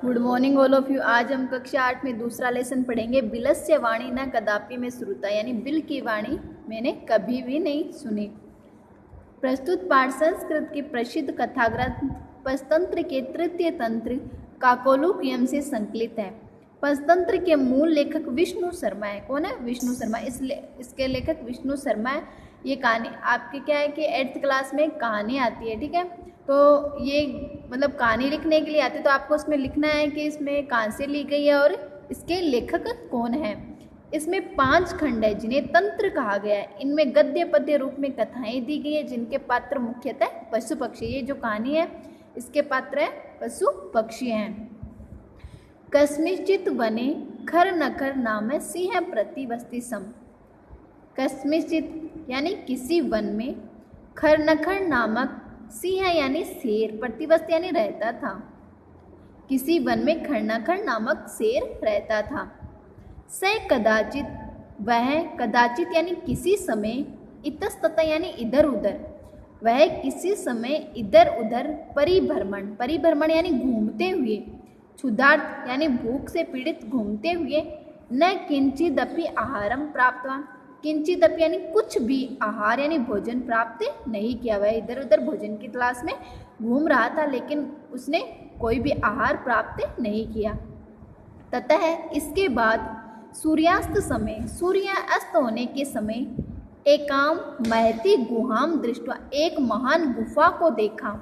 Good morning all of you. आज हम कक्षा 8 में दूसरा लेसन पढ़ेंगे। बिलस्य वाणी न कदापि में श्रुता, यानी बिल की वाणी मैंने कभी भी नहीं सुनी। प्रस्तुत पाठ संस्कृत के प्रसिद्ध कथाग्रंथ पंचतंत्र के तृतीय तंत्र काकोलुकयम से संकलित है। पंचतंत्र के मूल लेखक विष्णु शर्मा है। कौन है? विष्णु शर्मा। इसके लेखक विष्णु शर्मा है। ये कहानी आपके क्या है कि 8th क्लास में कहानी आती है, ठीक है। तो ये मतलब कहानी लिखने के लिए आती है, तो आपको उसमें लिखना है कि इसमें कहाँ से ली गई है और इसके लेखक कौन है। इसमें 5 खंड है जिन्हें तंत्र कहा गया है। इनमें गद्य पद्य रूप में कथाएं दी गई है जिनके पात्र मुख्यतः पशु पक्षी। ये जो कहानी है इसके पात्र है पशु पक्षी हैं। कस्मिंश्चित् वने खर नखर नाम सिंह प्रतिवस्ति सम। कस्मिंश्चित् यानी किसी वन में, खर नखर नामक सिंह यानी शेर, प्रतिवस्ति यानी रहता था। किसी वन में खरनखर नामक शेर रहता था। स कदाचित, वह, कदाचित यानी किसी समय, इतस्ततः यानी इधर उधर, वह किसी समय इधर उधर परिभ्रमण, परिभ्रमण यानी घूमते हुए, क्षुधार्त यानी भूख से पीड़ित घूमते हुए, न किंचिदपि आहारम प्राप्तवान, किंचिदपि यानी कुछ भी, आहार यानी भोजन प्राप्त नहीं किया। वह इधर उधर भोजन की तलाश में घूम रहा था लेकिन उसने कोई भी आहार प्राप्त नहीं किया। ततः इसके बाद सूर्यास्त समय, सूर्य अस्त होने के समय, एकाम महती गुहाम दृष्टवा, एक महान गुफा को देखा।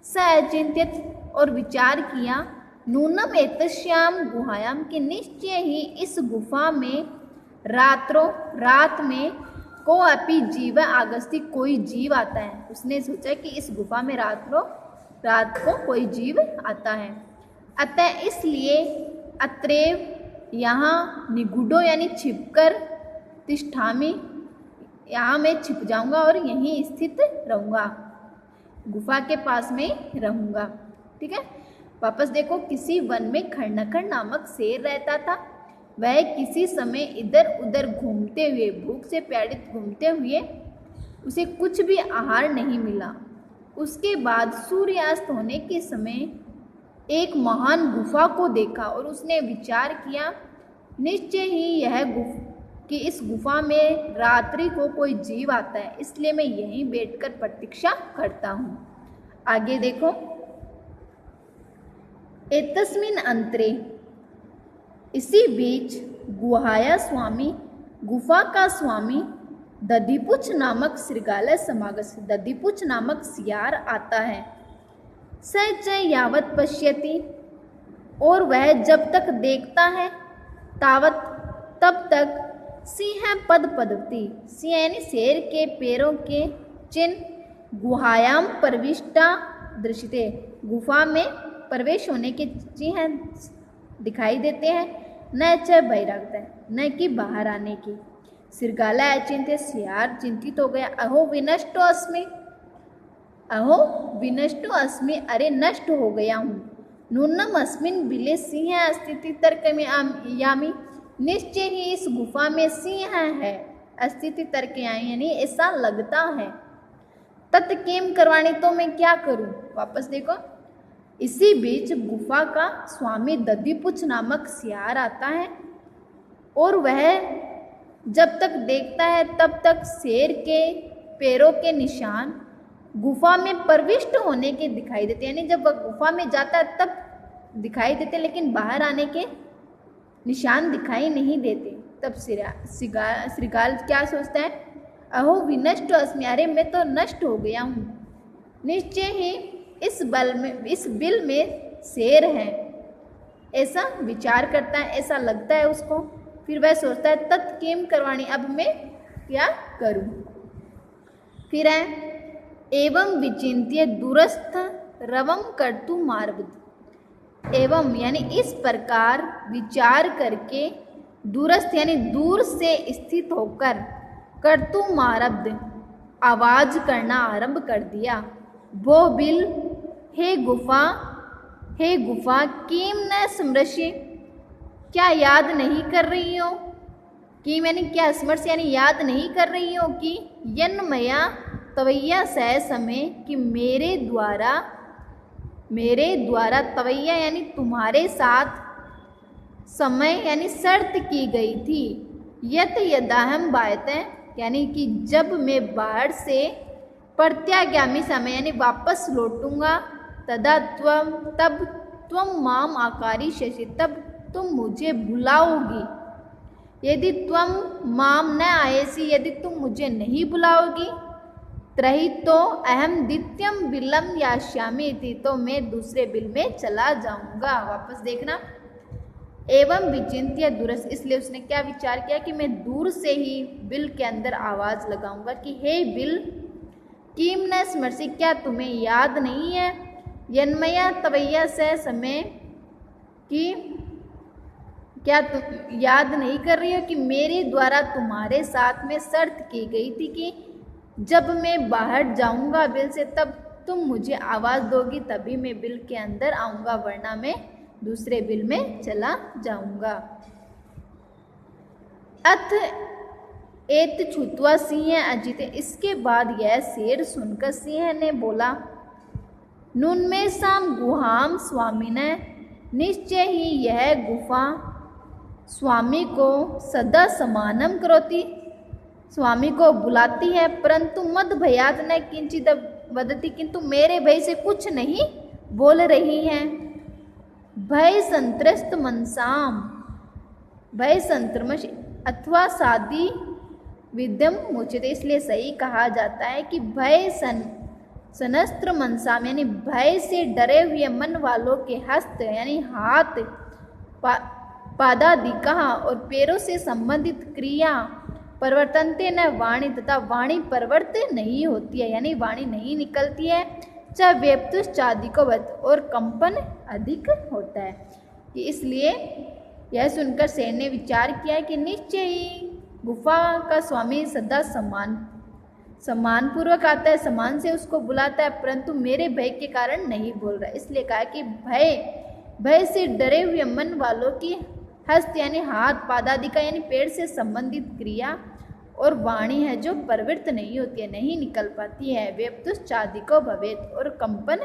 स अचिंत्यत और विचार किया, नूनम एतस्याम गुहायाम, कि निश्चय ही इस गुफा में रात्रों, रात में, को अपि जीव आगस्ती, कोई जीव आता है। उसने सोचा कि इस गुफा में रात को कोई जीव आता है। अतः इसलिए अत्रैव, यहाँ, निगूढ़ो यानी छिपकर, तिष्ठामि, यहाँ मैं छिप जाऊंगा और यहीं स्थित रहूंगा, गुफा के पास में रहूंगा, ठीक है। वापस देखो, किसी वन में खरनखर नामक शेर रहता था। वह किसी समय इधर उधर घूमते हुए, भूख से पीड़ित घूमते हुए, उसे कुछ भी आहार नहीं मिला। उसके बाद सूर्यास्त होने के समय एक महान गुफा को देखा और उसने विचार किया, निश्चय ही यह कि इस गुफा में रात्रि को कोई जीव आता है, इसलिए मैं यहीं बैठकर प्रतीक्षा करता हूँ। आगे देखो, एतस्मिन् अंतरे, इसी बीच, गुहाया स्वामी, गुफा का स्वामी, दधिपुच्छ नामक श्रृगालय समागत, दधिपुच्छ नामक सियार आता है। स च यावत पश्यति, और वह जब तक देखता है, तावत, तब तक, सिंह पद पदवती, सिंह यानी शेर के पैरों के चिन्ह, गुहायाम प्रविष्टा दृश्यते, गुफा में प्रवेश होने के चिन्ह दिखाई देते हैं। न च बहिरागत, न कि बाहर आने की। श्रृगाला अचिंत्य, सियार चिंतित हो गया। अहो विनष्टो अस्मि, अहो विनष्टो अस्मि, अरे नष्ट हो गया हूँ। नूनम अस्मिन् बिले सिंह अस्तिति तर्कमि यामि, निश्चय ही इस गुफा में सिंह है, अस्तिति तर्क यानी ऐसा लगता है। तत्केम करवाणी, तो मैं क्या करूँ। वापस देखो, इसी बीच गुफा का स्वामी दधिपुच्छ नामक सियार आता है और वह जब तक देखता है तब तक शेर के पैरों के निशान गुफा में प्रविष्ट होने के दिखाई देते, यानी जब वह गुफा में जाता है तब दिखाई देते लेकिन बाहर आने के निशान दिखाई नहीं देते। तब श्रृगाल क्या सोचता है, अहो विनष्ट अस्मि, अरे मैं तो नष्ट हो गया हूँ। निश्चय ही इस बिल में शेर है, ऐसा विचार करता है, ऐसा लगता है उसको। फिर वह सोचता है, तत्केम करवाणी, अब मैं क्या करूं। फिर है, एवं विचिंत्य दूरस्थ रवम कर्तु मारब्ध, एवं यानी इस प्रकार विचार करके, दूरस्थ यानी दूर से स्थित होकर, कर्तु मारब्ध आवाज करना आरंभ कर दिया। वो बिल, हे गुफा, हे गुफा, किम न स्मृशि, क्या याद नहीं कर रही हो, किम यानी क्या, स्मृश यानी याद नहीं कर रही हो, कि यन्मया तवैया सह समय, कि मेरे द्वारा मेरे द्वारा तवैया यानी तुम्हारे साथ समय यानी शर्त की गई थी। यत यदाहम बायतें यानी कि जब मैं बाहर से प्रत्यागामी समय यानी वापस लौटूंगा, तदा तब त्वम माम आकारिष्यसि तब तुम मुझे बुलाओगी। यदि त्वम माम न आयेसी यदि तुम मुझे नहीं बुलाओगी, त्रही तो अहम द्वितीयम बिलम यास्यामि थी तो मैं दूसरे बिल में चला जाऊंगा। वापस देखना, एवं विचिंत्य दूरस, इसलिए उसने क्या विचार किया कि मैं दूर से ही बिल के अंदर आवाज लगाऊंगा कि हे बिल, किम न स्मृति, क्या तुम्हें याद नहीं है, यन्मया तवैया से समय की, क्या तुम याद नहीं कर रही हो कि मेरे द्वारा तुम्हारे साथ में शर्त की गई थी कि जब मैं बाहर जाऊंगा बिल से तब तुम मुझे आवाज दोगी, तभी मैं बिल के अंदर आऊंगा, वरना मैं दूसरे बिल में चला जाऊंगा। अथ एत छुत्वा सिंह अजित, इसके बाद यह शेर सुनकर सिंह ने बोला, नुन में शाम गुहाम स्वामी ने, निश्चय ही यह गुफा स्वामी को सदा समानम करोति, स्वामी को बुलाती है, परंतु मद भयात न किंचित वदति, किंतु मेरे भय से कुछ नहीं बोल रही हैं। भय संत्रस्त मनसाम, भय संत्रमश अथवा सादी विद्यम मुचित, इसलिए सही कहा जाता है कि भय सनस्त्र मनसाम यानी भय से डरे हुए मन वालों के हस्त यानी हाथ, पादादिका और पैरों से संबंधित क्रिया, परिवर्तनते न वाणी तथा वाणी परिवर्तित नहीं होती है यानी वाणी नहीं निकलती है, चाहे वेप्तुश्चादिकोवत और कंपन अधिक होता है। कि इसलिए यह सुनकर सेन ने विचार किया कि निश्चय ही गुफा का स्वामी सदा सम्मान पूर्वक आता है, सम्मान से उसको बुलाता है, परंतु मेरे भय के कारण नहीं बोल रहा। इसलिए कहा कि भय से डरे हुए मन वालों की हस्त यानी हाथ, पादादिका यानी पेड़ से संबंधित क्रिया और वाणी है जो प्रवृत्त नहीं होती है, नहीं निकल पाती है। वेप्तुश्चादिको भवेत, और कंपन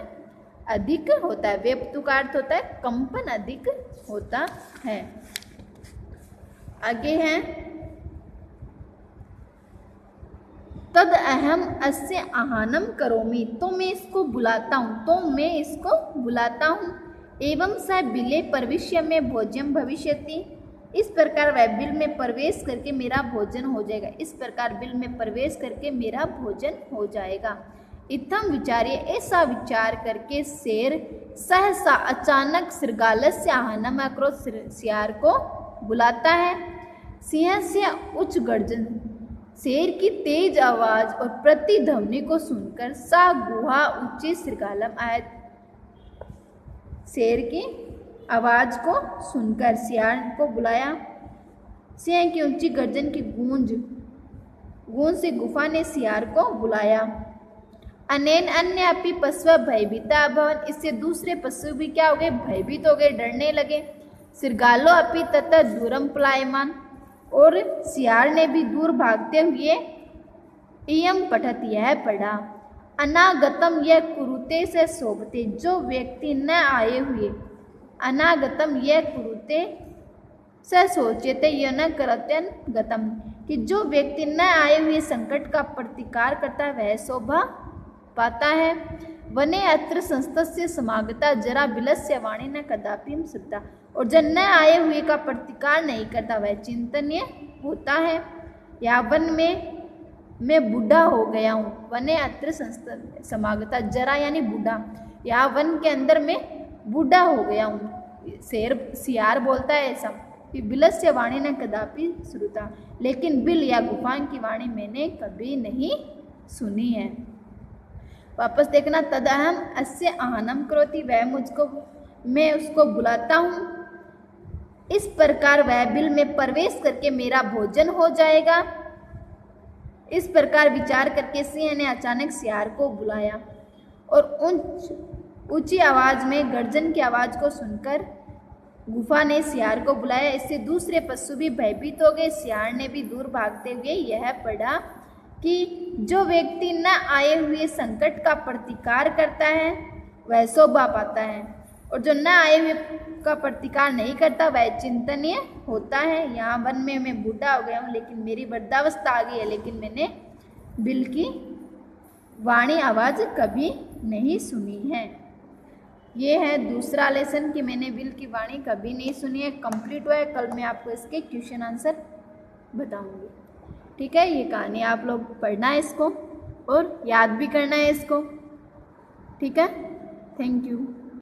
अधिक होता है। वेप्तु का अर्थ होता है कंपन अधिक होता है। आगे है तद अहम अस्य आहानम करोमि, तो मैं इसको बुलाता हूँ, एवं स बिले प्रविश्य में भोज्यम भविष्यति, इस प्रकार वह बिल में प्रवेश करके मेरा भोजन हो जाएगा, इस प्रकार बिल में प्रवेश करके मेरा भोजन हो जाएगा। इत्थम विचार्य, ऐसा विचार करके शेर सहसा अचानक श्रृगालस्य आहानम अक्रोध, सियार को बुलाता है। सिंह से उच्च गर्जन, शेर की तेज आवाज और प्रतिध्वनि को सुनकर सा गुहा ऊंची श्रृगालम आया, शेर की आवाज को सुनकर सियार को बुलाया। सिंह की ऊंची गर्जन की गूंज से गुफा ने सियार को बुलाया। अनेन अन्य अपि पशु भयभीता अभवन, इससे दूसरे पशु भी क्या हो गए, भयभीत हो गए, डरने लगे। श्रृगालो अपि ततः दूरम पलायमान, और सियार ने भी दूर भागते हुए इयम पठत, यह पढ़ा, अनागतम यह कुरुते से शोभते, जो व्यक्ति न आए हुए, अनागतम यह कुरुते से सोचते यह न करत्यन गतम, कि जो व्यक्ति न आए हुए संकट का प्रतिकार करता है वह शोभा पाता है। वने अत्र संस्तस्य समागता जरा बिलस्य वाणी न कदापि सुता, और जो न आए हुए का प्रतिकार नहीं करता वह चिंतनीय होता है। या वन में मैं बूढ़ा हो गया हूँ, वने अत्र समागता, जरा यानी बूढ़ा, या वन के अंदर मैं बूढ़ा हो गया हूँ। सियार बोलता है ऐसा कि बिलस्य वाणी न कदापि श्रुता, लेकिन बिल या गुफा की वाणी मैंने कभी नहीं सुनी है। वापस देखना, तदहम अस्य आहानम करोति, मैं उसको बुलाता हूँ, इस प्रकार वह बिल में प्रवेश करके मेरा भोजन हो जाएगा। इस प्रकार विचार करके सिंह ने अचानक सियार को बुलाया और ऊंची आवाज में गर्जन की आवाज को सुनकर गुफा ने सियार को बुलाया। इससे दूसरे पशु भी भयभीत हो गए। सियार ने भी दूर भागते हुए यह पढ़ा कि जो व्यक्ति न आए हुए संकट का प्रतिकार करता है वह शोभा पाता है, और जो न आए हुए का प्रतिकार नहीं करता वह चिंतनीय होता है। यहाँ वन में मैं बूढ़ा हो गया हूँ, लेकिन मेरी वृद्धावस्था आ गई है, लेकिन मैंने बिल की वाणी आवाज़ कभी नहीं सुनी है। ये है दूसरा लेसन कि मैंने बिल की वाणी कभी नहीं सुनी है, कंप्लीट हुआ है। कल मैं आपको इसके क्वेश्चन आंसर बताऊंगी। ठीक है, ये कहानी आप लोग पढ़ना है इसको और याद भी करना है इसको। ठीक है, थैंक यू।